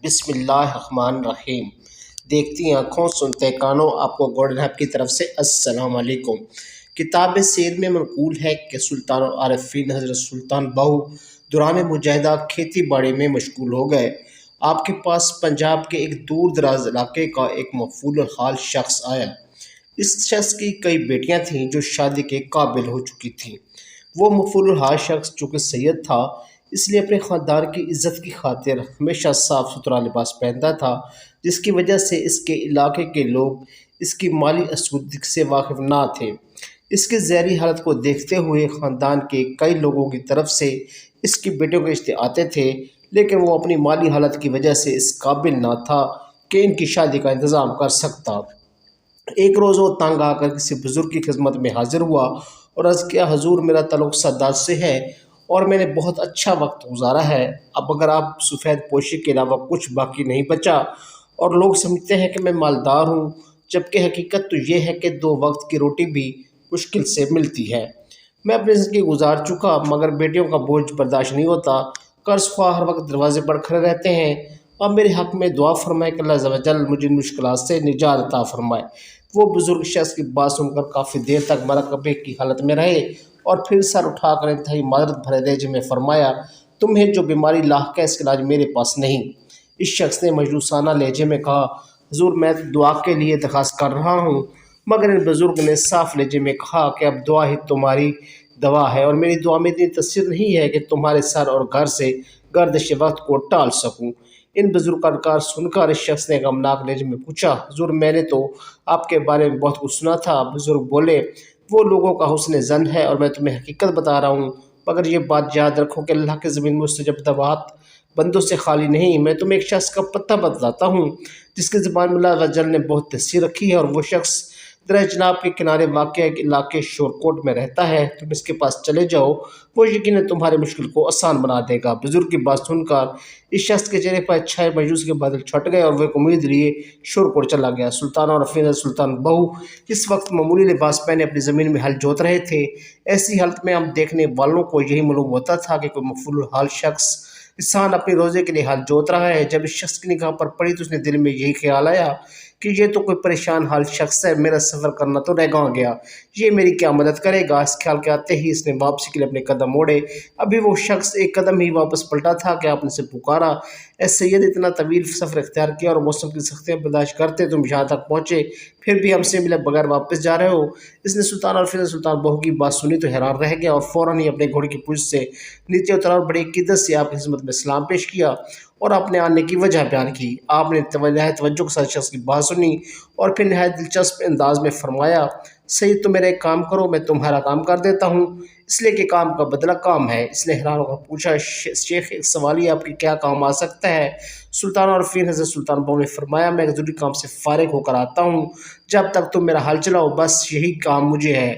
بسم اللہ الرحمن الرحیم۔ دیکھتی آنکھوں سنتے کانوں، آپ کو گولڈن ہب کی طرف سے السلام علیکم۔ کتاب سیر میں منقول ہے کہ سلطان العارفین حضرت سلطان بہو دوران مجاہدہ کھیتی باڑی میں مشغول ہو گئے۔ آپ کے پاس پنجاب کے ایک دور دراز علاقے کا ایک مفعول الحال شخص آیا۔ اس شخص کی کئی بیٹیاں تھیں جو شادی کے قابل ہو چکی تھیں۔ وہ مفعول الحال شخص چونکہ سید تھا، اس لیے اپنے خاندان کی عزت کی خاطر ہمیشہ صاف ستھرا لباس پہنتا تھا، جس کی وجہ سے اس کے علاقے کے لوگ اس کی مالی اسودگی سے واقف نہ تھے۔ اس کی زہری حالت کو دیکھتے ہوئے خاندان کے کئی لوگوں کی طرف سے اس کی بیٹیوں کے رشتے آتے تھے، لیکن وہ اپنی مالی حالت کی وجہ سے اس قابل نہ تھا کہ ان کی شادی کا انتظام کر سکتا۔ ایک روز وہ تنگ آ کر کسی بزرگ کی خدمت میں حاضر ہوا اور عرض کیا، حضور میرا تعلق سادات سے ہے اور میں نے بہت اچھا وقت گزارا ہے، اب اگر آپ سفید پوشی کے علاوہ کچھ باقی نہیں بچا، اور لوگ سمجھتے ہیں کہ میں مالدار ہوں، جبکہ حقیقت تو یہ ہے کہ 2 وقت کی روٹی بھی مشکل سے ملتی ہے۔ میں اپنی زندگی گزار چکا مگر بیٹیوں کا بوجھ برداشت نہیں ہوتا، قرض خواہ ہر وقت دروازے پر کھڑے رہتے ہیں، اب میرے حق میں دعا فرمائے کہ اللہ عز و جل مجھے ان مشکلات سے نجات عطا فرمائے۔ وہ بزرگ شخص کی بات سن کر کافی دیر تک مراقبے کی حالت میں رہے اور پھر سر اٹھا کر انتہائی معذرت بھرے لہجے میں فرمایا، تمہیں جو بیماری لاحق ہے اس کا علاج میرے پاس نہیں۔ اس شخص نے مجوسانہ لہجے میں کہا، حضور میں دعا کے لیے درخواست کر رہا ہوں، مگر ان بزرگ نے صاف لہجے میں کہا کہ اب دعا ہی تمہاری دوا ہے اور میری دعا میں اتنی تاثیر نہیں ہے کہ تمہارے سر اور گھر سے گردش وقت کو ٹال سکوں۔ ان بزرگ کا انکار سن کر اس شخص نے غمناک لہجے میں پوچھا، حضور میں نے تو آپ کے بارے میں بہت کچھ سنا تھا۔ بزرگ بولے، وہ لوگوں کا حسن زن ہے اور میں تمہیں حقیقت بتا رہا ہوں، مگر یہ بات یاد رکھو کہ اللہ کے زمین میں مستجاب دعوات بندوں سے خالی نہیں۔ میں تمہیں ایک شخص کا پتہ بتلاتا ہوں جس کی زبان میں اللہ جل نے بہت تاثیر رکھی ہے، اور وہ شخص دریا جناب کے کنارے واقع ایک علاقے شورکوٹ میں رہتا ہے، تم اس کے پاس چلے جاؤ، وہ یقیناً تمہاری مشکل کو آسان بنا دے گا۔ بزرگ کی بات سن کر اس شخص کے چہرے پر چھائے مایوسی کے بادل چھٹ گئے اور وہ ایک امید لیے شورکوٹ چلا گیا۔ سلطان اور افین سلطان بہو اس وقت معمولی لباس پہنے اپنی زمین میں ہل جوت رہے تھے۔ ایسی حالت میں ہم دیکھنے والوں کو یہی معلوم ہوتا تھا کہ کوئی مفعول الحال شخص انسان اپنی روزے کے لیے ہل جوت رہا ہے۔ جب اس شخص کی نگاہ پر پڑی تو اس نے دل میں یہی خیال آیا کہ یہ تو کوئی پریشان حال شخص ہے، میرا سفر کرنا تو رہ گیا، یہ میری کیا مدد کرے گا۔ اس خیال کے آتے ہی اس نے واپسی کے لیے اپنے قدم موڑے۔ ابھی وہ شخص ایک قدم ہی واپس پلٹا تھا کہ آپ نے سے پکارا، اے سید، اتنا طویل سفر اختیار کیا اور موسم کی سختیاں برداشت کرتے تم یہاں تک پہنچے، پھر بھی ہم سے ملے بغیر واپس جا رہے ہو۔ اس نے سلطان اور پھر سلطان بہو کی بات سنی تو حیران رہ گیا اور فوراً ہی اپنے گھوڑے کی پشت سے نیچے اترا اور بڑی عقیدت سے آپ کی خدمت میں سلام پیش کیا اور اپنے آنے کی وجہ بیان کی۔ آپ نے نہایت توجہ کے ساتھ شخص کی بات سنی اور پھر نہایت دلچسپ انداز میں فرمایا، سید تم میرا ایک کام کرو، میں تمہارا کام کر دیتا ہوں، اس لیے کہ کام کا بدلہ کام ہے۔ اس نے حیران ہو کر پوچھا، شیخ ایک سوال ہی آپ کے کیا کام آ سکتا ہے؟ سلطان اور فین حضرت سلطان بہو نے فرمایا، میں ایک ضروری کام سے فارغ ہو کر آتا ہوں، جب تک تم میرا حل چلاؤ، بس یہی کام مجھے ہے۔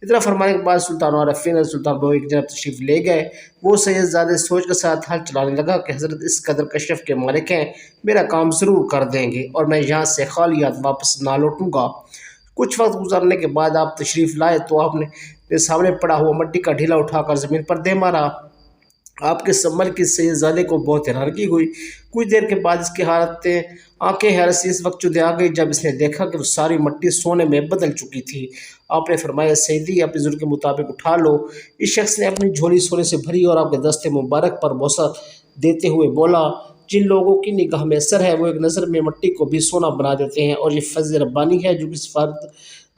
اتنا فرمانے کے بعد سلطان اور افین حضرت سلطان بہو ایک جانب تشریف لے گئے۔ وہ سید زیادہ سوچ کے ساتھ حل چلانے لگا کہ حضرت اس قدر کشف کے مالک ہیں، میرا کام ضرور کر دیں گے اور میں یہاں سے خالی ہاتھ واپس نہ لوٹوں گا۔ کچھ وقت گزارنے کے بعد آپ تشریف لائے تو آپ نے سامنے پڑا ہوا مٹی کا ڈھیلا اٹھا کر زمین پر دے مارا۔ آپ کے سمر کی سید زادے کو بہت حیرانگی ہوئی۔ کچھ دیر کے بعد اس کی آنکھیں حیرت سے اس وقت چودے آ گئی جب اس نے دیکھا کہ وہ ساری مٹی سونے میں بدل چکی تھی۔ آپ نے فرمایا، سیدی اپنے ضرورت کے مطابق اٹھا لو۔ اس شخص نے اپنی جھولی سونے سے بھری اور آپ کے دست مبارک پر بوسہ دیتے ہوئے بولا، جن لوگوں کی نگاہ میں اثر ہے وہ ایک نظر میں مٹی کو بھی سونا بنا دیتے ہیں، اور یہ فضل ربانی ہے جو کسی فرد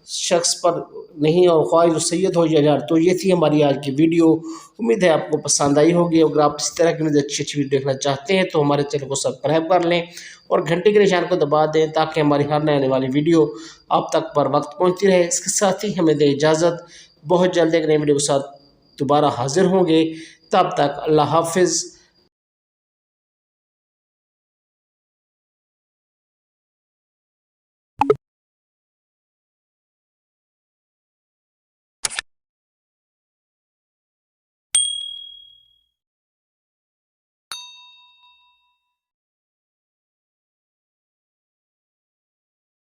شخص پر نہیں، اور خواہ جو سید ہو یا جار۔ تو یہ تھی ہماری آج کی ویڈیو، امید ہے آپ کو پسند آئی ہوگی۔ اگر آپ اس طرح کی اچھی ویڈیو دیکھنا چاہتے ہیں تو ہمارے چینل کو سبسکرائب کر لیں اور گھنٹی کے نشان کو دبا دیں تاکہ ہماری ہر نئے آنے والی ویڈیو آپ تک پر وقت پہنچتی رہے۔ اس کے ساتھ ہی ہمیں دے اجازت، بہت جلد ایک نئی ویڈیو کے ساتھ دوبارہ حاضر ہوں گے، تب تک اللہ حافظ۔